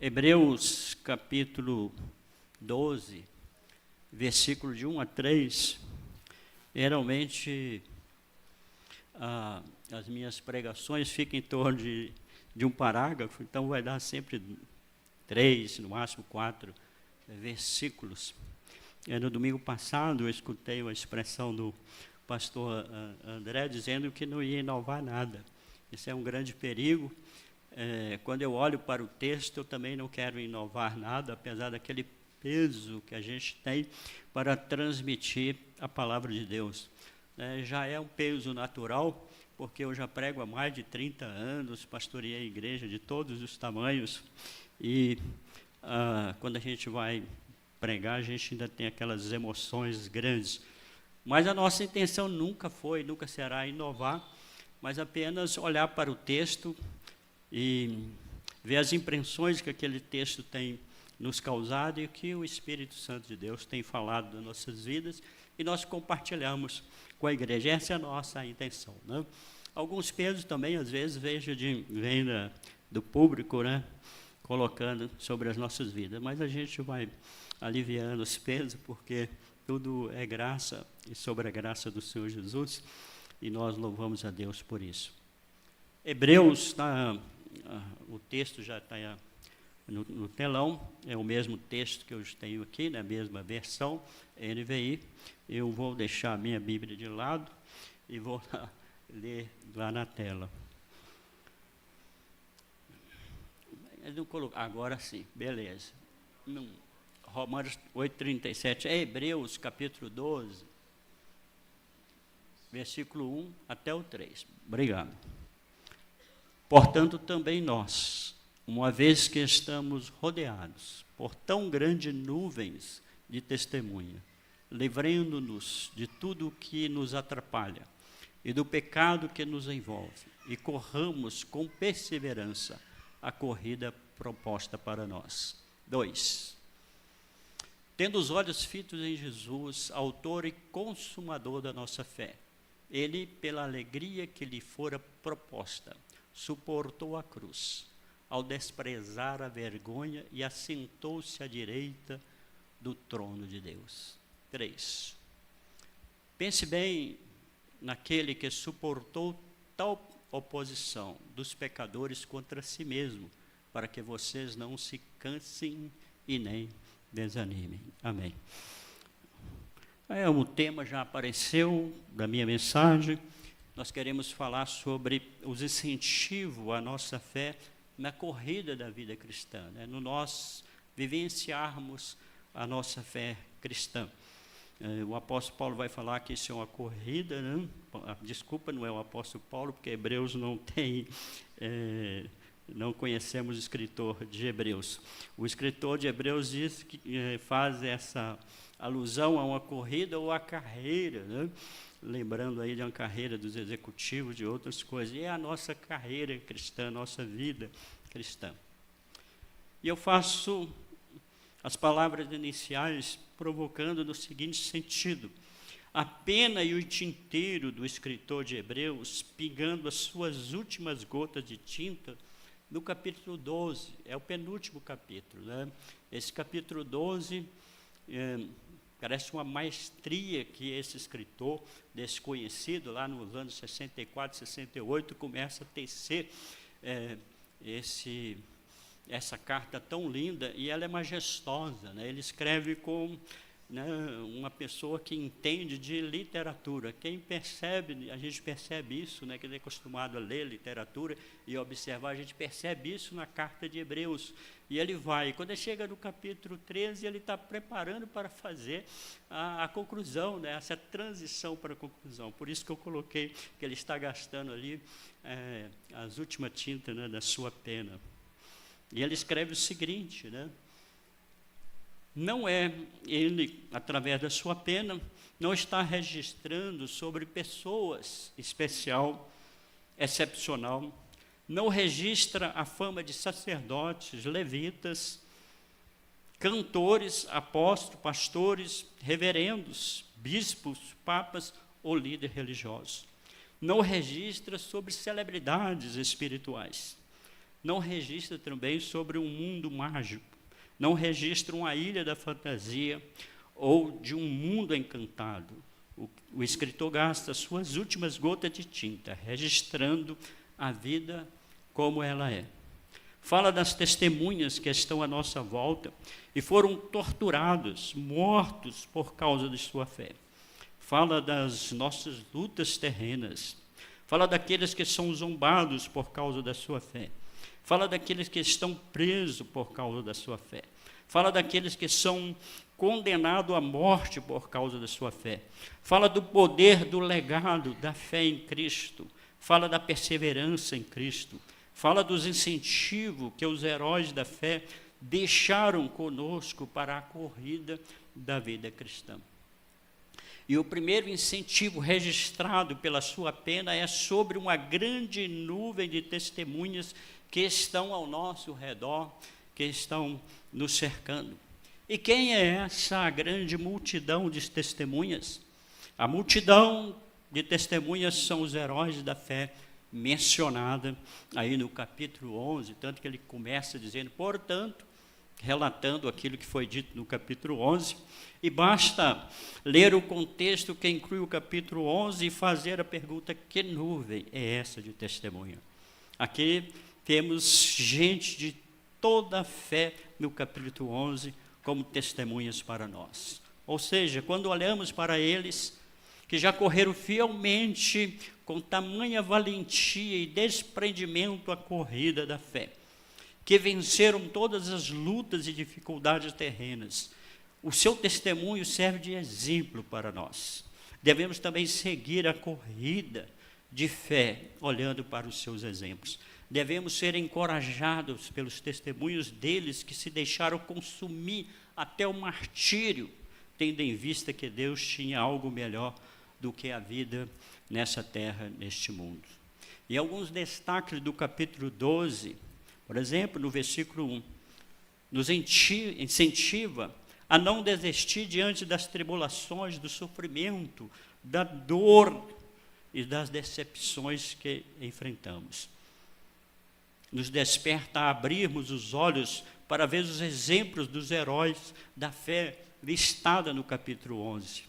Hebreus capítulo 12, versículo de 1 a 3, geralmente as minhas pregações ficam em torno de um parágrafo, então vai dar sempre 3, no máximo 4 versículos. No domingo passado eu escutei uma expressão do pastor André dizendo que não ia inovar nada. Isso é um grande perigo. Quando eu olho para o texto, eu também não quero inovar nada, apesar daquele peso que a gente tem para transmitir a palavra de Deus. Já é um peso natural, porque eu já prego há mais de 30 anos, pastoreei a igreja de todos os tamanhos, e quando a gente vai pregar, a gente ainda tem aquelas emoções grandes. Mas a nossa intenção nunca será inovar, mas apenas olhar para o texto e ver as impressões que aquele texto tem nos causado e o que o Espírito Santo de Deus tem falado nas nossas vidas, e nós compartilhamos com a igreja. Essa é a nossa intenção, né? Alguns pesos também, às vezes, vem do público, né, colocando sobre as nossas vidas, mas a gente vai aliviando os pesos, porque tudo é graça e sobre a graça do Senhor Jesus, e nós louvamos a Deus por isso. Hebreus, o texto já está no telão, é o mesmo texto que eu tenho aqui, na mesma versão, NVI. Eu vou deixar a minha Bíblia de lado e vou ler lá na tela. Agora sim, beleza. Romanos 8:37, Hebreus capítulo 12, versículo 1 até o 3. Obrigado. Portanto, também nós, uma vez que estamos rodeados por tão grandes nuvens de testemunha, livrando-nos de tudo o que nos atrapalha e do pecado que nos envolve, e corramos com perseverança a corrida proposta para nós. 2. Tendo os olhos fitos em Jesus, autor e consumador da nossa fé, ele, pela alegria que lhe fora proposta, suportou a cruz, ao desprezar a vergonha, e assentou-se à direita do trono de Deus. 3. Pense bem naquele que suportou tal oposição dos pecadores contra si mesmo, para que vocês não se cansem e nem desanimem. Amém. O tema já apareceu da minha mensagem. Nós queremos falar sobre os incentivos à nossa fé na corrida da vida cristã, né? No nós vivenciarmos a nossa fé cristã. O apóstolo Paulo vai falar que isso é uma corrida, né? Desculpa, não é o apóstolo Paulo, porque Hebreus não tem... não conhecemos o escritor de Hebreus. O escritor de Hebreus diz que faz essa alusão a uma corrida ou a carreira, né? Lembrando aí de uma carreira dos executivos, de outras coisas. E é a nossa carreira cristã, a nossa vida cristã. E eu faço as palavras iniciais provocando no seguinte sentido: a pena e o tinteiro do escritor de Hebreus, pingando as suas últimas gotas de tinta no capítulo 12, é o penúltimo capítulo, né? Esse capítulo 12 parece uma maestria que esse escritor desconhecido, lá nos anos 64, 68, começa a tecer essa carta tão linda, e ela é majestosa, né? Ele escreve com... uma pessoa que entende de literatura. Quem percebe, a gente percebe isso, né, que ele é acostumado a ler literatura e observar, a gente percebe isso na carta de Hebreus. E ele vai, quando ele chega no capítulo 13, ele está preparando para fazer a conclusão, né, essa transição para a conclusão. Por isso que eu coloquei que ele está gastando ali as últimas tintas, né, da sua pena. E ele escreve o seguinte, né: não é ele, através da sua pena, não está registrando sobre pessoas especial, excepcional, não registra a fama de sacerdotes, levitas, cantores, apóstolos, pastores, reverendos, bispos, papas ou líderes religiosos. Não registra sobre celebridades espirituais. não registra também sobre um mundo mágico, não registra uma ilha da fantasia ou de um mundo encantado. O escritor gasta suas últimas gotas de tinta, registrando a vida como ela é. Fala das testemunhas que estão à nossa volta e foram torturados, mortos por causa de sua fé. Fala das nossas lutas terrenas. Fala daqueles que são zombados por causa da sua fé. Fala daqueles que estão presos por causa da sua fé. Fala daqueles que são condenados à morte por causa da sua fé. Fala do poder do legado da fé em Cristo. Fala da perseverança em Cristo. Fala dos incentivos que os heróis da fé deixaram conosco para a corrida da vida cristã. E o primeiro incentivo registrado pela sua pena é sobre uma grande nuvem de testemunhas que estão ao nosso redor, que estão nos cercando. E quem é essa grande multidão de testemunhas? A multidão de testemunhas são os heróis da fé, mencionada aí no capítulo 11, tanto que ele começa dizendo, portanto, relatando aquilo que foi dito no capítulo 11, e basta ler o contexto que inclui o capítulo 11 e fazer a pergunta, que nuvem é essa de testemunha? Aqui temos gente de toda a fé no capítulo 11 como testemunhas para nós. Ou seja, quando olhamos para eles, que já correram fielmente, com tamanha valentia e desprendimento a corrida da fé, que venceram todas as lutas e dificuldades terrenas. O seu testemunho serve de exemplo para nós. Devemos também seguir a corrida de fé, olhando para os seus exemplos. Devemos ser encorajados pelos testemunhos deles que se deixaram consumir até o martírio, tendo em vista que Deus tinha algo melhor do que a vida nessa terra, neste mundo. E alguns destaques do capítulo 12, por exemplo, no versículo 1, nos incentiva a não desistir diante das tribulações, do sofrimento, da dor e das decepções que enfrentamos. Nos desperta a abrirmos os olhos para ver os exemplos dos heróis da fé listada no capítulo 11.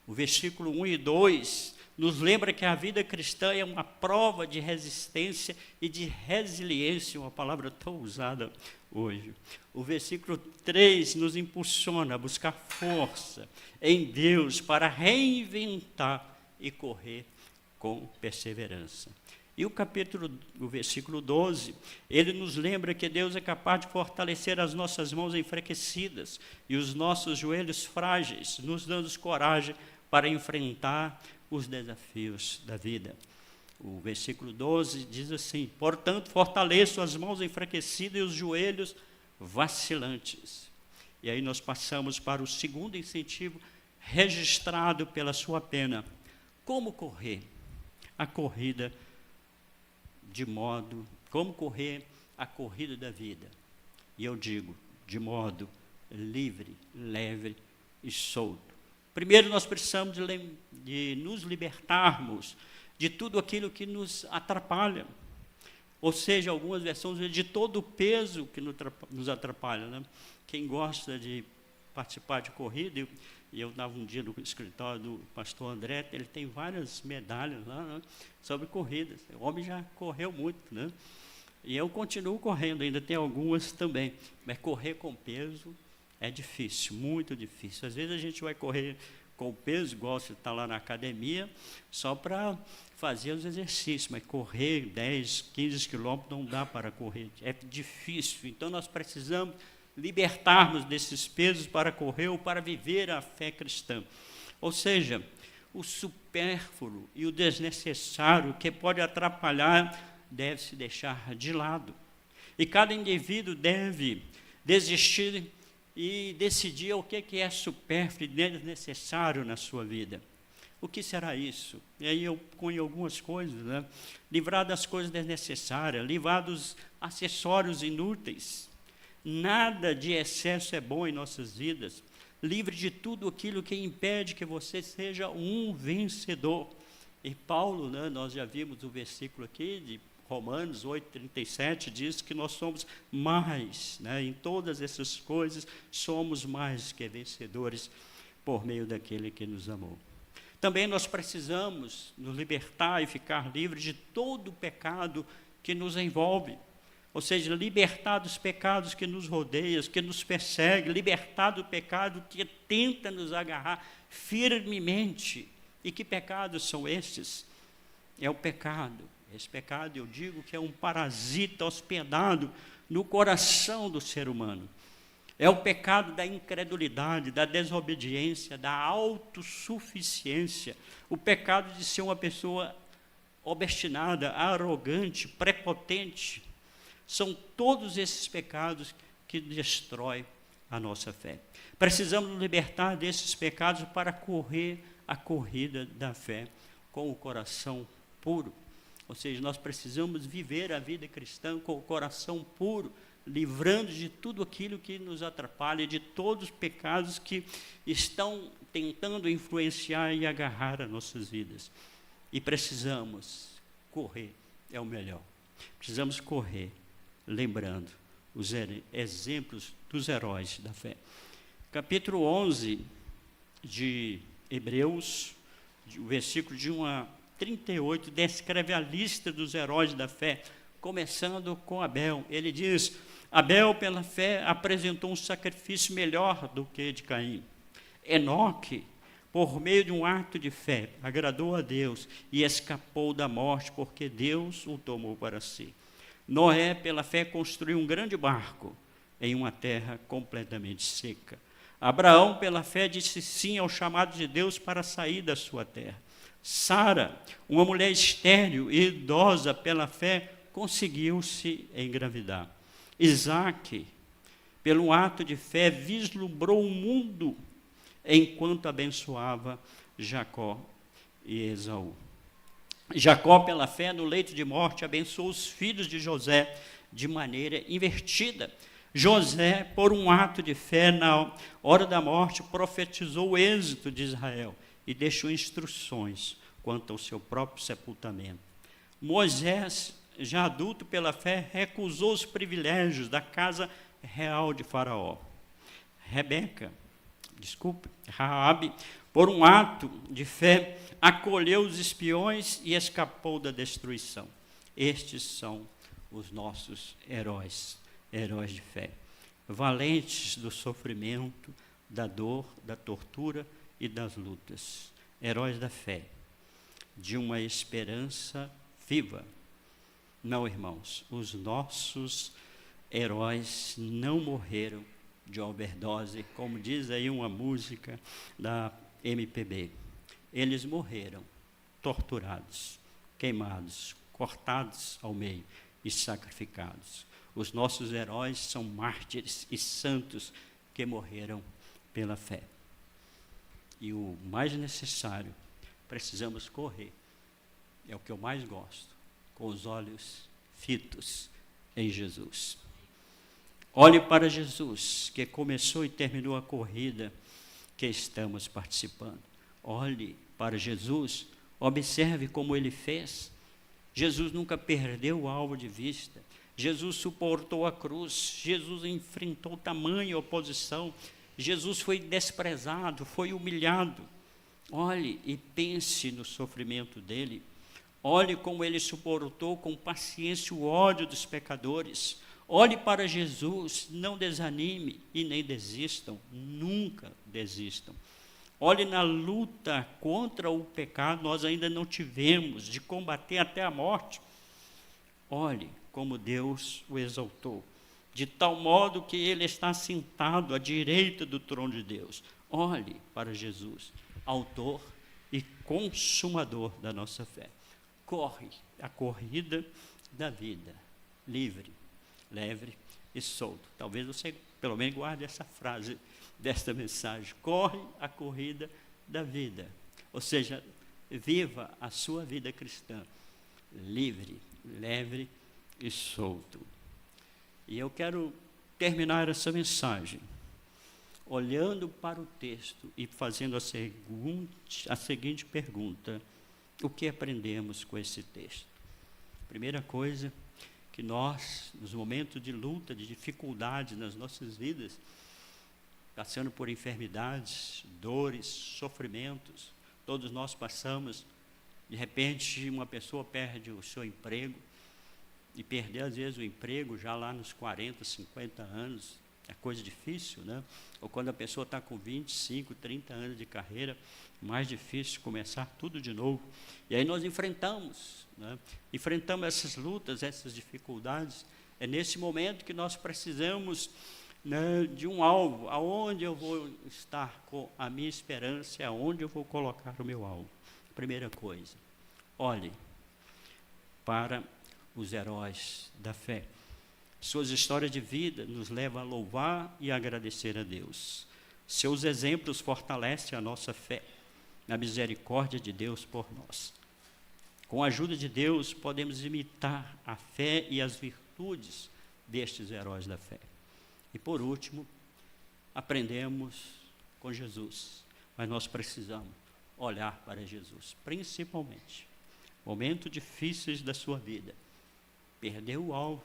O versículo 1 e 2 nos lembra que a vida cristã é uma prova de resistência e de resiliência, uma palavra tão usada hoje. O versículo 3 nos impulsiona a buscar força em Deus para reinventar e correr com perseverança. E o versículo 12, ele nos lembra que Deus é capaz de fortalecer as nossas mãos enfraquecidas e os nossos joelhos frágeis, nos dando coragem para enfrentar os desafios da vida. O versículo 12 diz assim, portanto, fortaleço as mãos enfraquecidas e os joelhos vacilantes. E aí nós passamos para o segundo incentivo registrado pela sua pena. Como correr a corrida como correr a corrida da vida? E eu digo, de modo livre, leve e solto. Primeiro, nós precisamos de nos libertarmos de tudo aquilo que nos atrapalha. Ou seja, algumas versões de todo o peso que nos atrapalha. Né? Quem gosta de participar de corrida, e eu dava um dia no escritório do pastor André, ele tem várias medalhas lá, né, sobre corridas. O homem já correu muito, né? E eu continuo correndo, ainda tem algumas também. Mas correr com peso é difícil, muito difícil. Às vezes a gente vai correr com peso, igual você está lá na academia, só para fazer os exercícios, mas correr 10, 15 quilômetros não dá para correr, é difícil. Então nós precisamos libertarmos desses pesos para correr ou para viver a fé cristã. Ou seja, o supérfluo e o desnecessário que pode atrapalhar deve se deixar de lado. E cada indivíduo deve desistir e decidir o que é supérfluo e desnecessário na sua vida. O que será isso? E aí eu ponho algumas coisas, né? Livrar das coisas desnecessárias, livrar dos acessórios inúteis. Nada de excesso é bom em nossas vidas. Livre de tudo aquilo que impede que você seja um vencedor. E Paulo, né, nós já vimos o versículo aqui de Romanos 8,37 diz que nós somos mais, né? Em todas essas coisas, somos mais que vencedores por meio daquele que nos amou. Também nós precisamos nos libertar e ficar livres de todo o pecado que nos envolve. Ou seja, libertar dos pecados que nos rodeiam, que nos perseguem, libertar do pecado que tenta nos agarrar firmemente. E que pecados são estes? É o pecado. Esse pecado, eu digo que é um parasita hospedado no coração do ser humano. É o pecado da incredulidade, da desobediência, da autossuficiência. O pecado de ser uma pessoa obstinada, arrogante, prepotente. São todos esses pecados que destroem a nossa fé. Precisamos nos libertar desses pecados para correr a corrida da fé com o coração puro. Ou seja, nós precisamos viver a vida cristã com o coração puro, livrando de tudo aquilo que nos atrapalha, de todos os pecados que estão tentando influenciar e agarrar as nossas vidas. E precisamos correr, é o melhor. Precisamos correr, lembrando os exemplos dos heróis da fé. Capítulo 11 de Hebreus, o versículo de 1 a 38, descreve a lista dos heróis da fé, começando com Abel. Ele diz: Abel, pela fé, apresentou um sacrifício melhor do que de Caim. Enoque, por meio de um ato de fé, agradou a Deus e escapou da morte, porque Deus o tomou para si. Noé, pela fé, construiu um grande barco em uma terra completamente seca. Abraão, pela fé, disse sim ao chamado de Deus para sair da sua terra. Sara, uma mulher estéril e idosa, pela fé, conseguiu-se engravidar. Isaque, pelo ato de fé, vislumbrou o mundo enquanto abençoava Jacó e Esaú. Jacó, pela fé, no leito de morte, abençoou os filhos de José de maneira invertida. José, por um ato de fé, na hora da morte, profetizou o êxito de Israel e deixou instruções quanto ao seu próprio sepultamento. Moisés, já adulto pela fé, recusou os privilégios da casa real de Faraó. Raabe, por um ato de fé, acolheu os espiões e escapou da destruição. Estes são os nossos heróis de fé, valentes do sofrimento, da dor, da tortura e das lutas. Heróis da fé, de uma esperança viva. Não, irmãos, os nossos heróis não morreram de overdose, como diz aí uma música da MPB. Eles morreram torturados, queimados, cortados ao meio e sacrificados. Os nossos heróis são mártires e santos que morreram pela fé. E o mais necessário, precisamos correr, é o que eu mais gosto, com os olhos fitos em Jesus. Olhe para Jesus, que começou e terminou a corrida que estamos participando. Olhe para Jesus, observe como ele fez. Jesus nunca perdeu o alvo de vista. Jesus suportou a cruz, Jesus enfrentou tamanha oposição, Jesus foi desprezado, foi humilhado. Olhe e pense no sofrimento dele. Olhe como ele suportou com paciência o ódio dos pecadores. Olhe para Jesus, não desanime e nem desistam, nunca desistam. Olhe na luta contra o pecado, nós ainda não tivemos, de combater até a morte. Olhe como Deus o exaltou, de tal modo que ele está sentado à direita do trono de Deus. Olhe para Jesus, autor e consumador da nossa fé. Corre a corrida da vida, livre, leve e solto. Talvez você pelo menos guarde essa frase desta mensagem. Corre a corrida da vida. Ou seja, viva a sua vida cristã, livre, leve e solto. E eu quero terminar essa mensagem olhando para o texto e fazendo a seguinte pergunta: o que aprendemos com esse texto? Primeira coisa que nós, nos momentos de luta, de dificuldade nas nossas vidas, passando por enfermidades, dores, sofrimentos, todos nós passamos. De repente, uma pessoa perde o seu emprego, e perder, às vezes, o emprego já lá nos 40, 50 anos, é coisa difícil, né? Ou quando a pessoa está com 25, 30 anos de carreira, mais difícil começar tudo de novo. E aí nós enfrentamos, né? Enfrentamos essas lutas, essas dificuldades. É nesse momento que nós precisamos, né, de um alvo, aonde eu vou estar com a minha esperança, aonde eu vou colocar o meu alvo. Primeira coisa, olhe para os heróis da fé. Suas histórias de vida nos levam a louvar e agradecer a Deus. Seus exemplos fortalecem a nossa fé na misericórdia de Deus por nós. Com a ajuda de Deus, podemos imitar a fé e as virtudes destes heróis da fé. E por último, aprendemos com Jesus, mas nós precisamos olhar para Jesus, principalmente momentos difíceis da sua vida. Perdeu o alvo,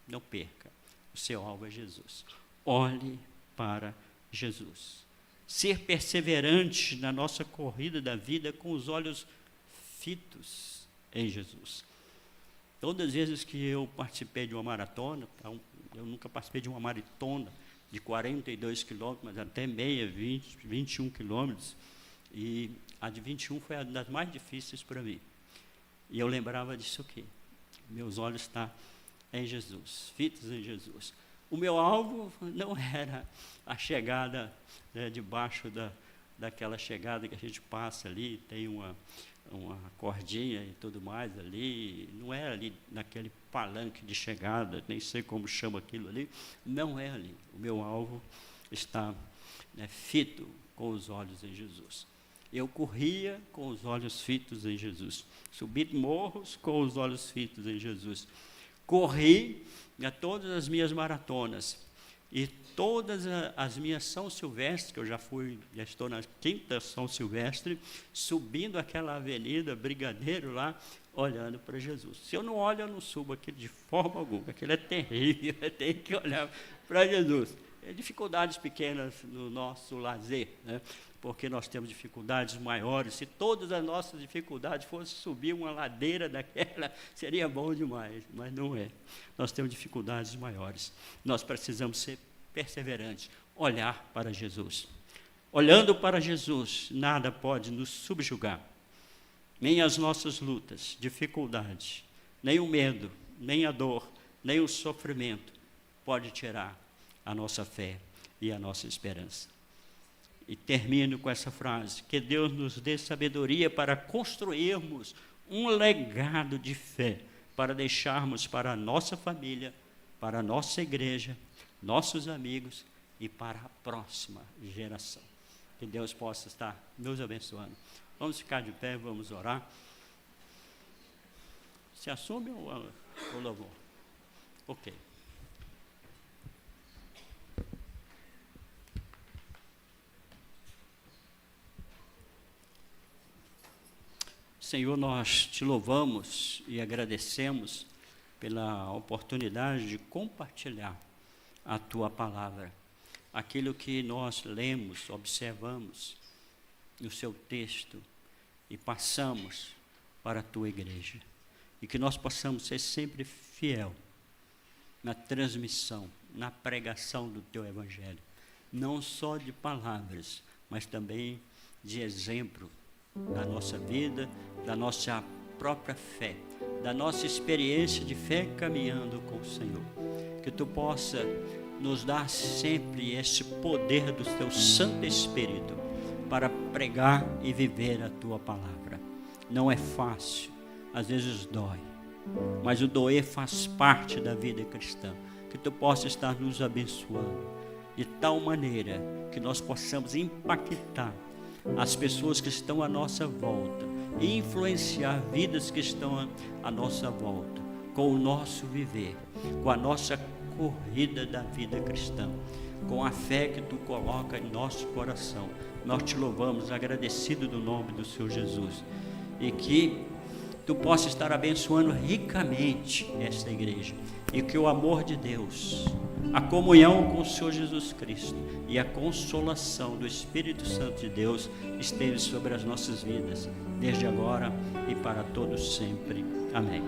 não perca, o seu alvo é Jesus. Olhe para Jesus. Ser perseverante na nossa corrida da vida com os olhos fitos em Jesus. Todas as vezes que eu participei de uma maratona, eu nunca participei de uma maratona de 42 quilômetros, mas até meia, 20, 21 quilômetros, e a de 21 foi uma das mais difíceis para mim. E eu lembrava disso aqui. Meus olhos estão em Jesus, fitos em Jesus. O meu alvo não era a chegada, né, debaixo daquela chegada que a gente passa ali, tem uma cordinha e tudo mais ali, não é ali naquele palanque de chegada, nem sei como chama aquilo ali, não é ali. O meu alvo está, né, fito com os olhos em Jesus. Eu corria com os olhos fitos em Jesus, subi morros com os olhos fitos em Jesus, corri a todas as minhas maratonas e todas as minhas São Silvestre, que eu já estou na 5ª São Silvestre, subindo aquela avenida Brigadeiro lá, olhando para Jesus. Se eu não olho, eu não subo aquilo de forma alguma, aquilo é terrível, eu tenho que olhar para Jesus. Dificuldades pequenas no nosso lazer, né? Porque nós temos dificuldades maiores. Se todas as nossas dificuldades fossem subir uma ladeira daquela, seria bom demais, mas não é. Nós temos dificuldades maiores. Nós precisamos ser perseverantes, olhar para Jesus. Olhando para Jesus, nada pode nos subjugar, nem as nossas lutas, dificuldades, nem o medo, nem a dor, nem o sofrimento pode tirar a nossa fé e a nossa esperança. E termino com essa frase: que Deus nos dê sabedoria para construirmos um legado de fé, para deixarmos para a nossa família, para a nossa igreja, nossos amigos e para a próxima geração. Que Deus possa estar nos abençoando. Vamos ficar de pé, vamos orar. Se assume ou louvor? Ok. Senhor, nós te louvamos e agradecemos pela oportunidade de compartilhar a tua palavra, aquilo que nós lemos, observamos no seu texto e passamos para a tua igreja. E que nós possamos ser sempre fiel na transmissão, na pregação do teu evangelho, não só de palavras, mas também de exemplo da nossa vida, da nossa própria fé, da nossa experiência de fé caminhando com o Senhor. Que tu possa nos dar sempre esse poder do teu Santo Espírito para pregar e viver a tua palavra. Não é fácil, às vezes dói, mas o doer faz parte da vida cristã. Que tu possa estar nos abençoando de tal maneira que nós possamos impactar as pessoas que estão à nossa volta e influenciar vidas que estão à nossa volta com o nosso viver, com a nossa corrida da vida cristã, com a fé que tu coloca em nosso coração. Nós te louvamos, agradecido do nome do Senhor Jesus, e que Tu possa estar abençoando ricamente esta igreja, e que o amor de Deus, a comunhão com o Senhor Jesus Cristo e a consolação do Espírito Santo de Deus esteja sobre as nossas vidas, desde agora e para todos sempre. Amém.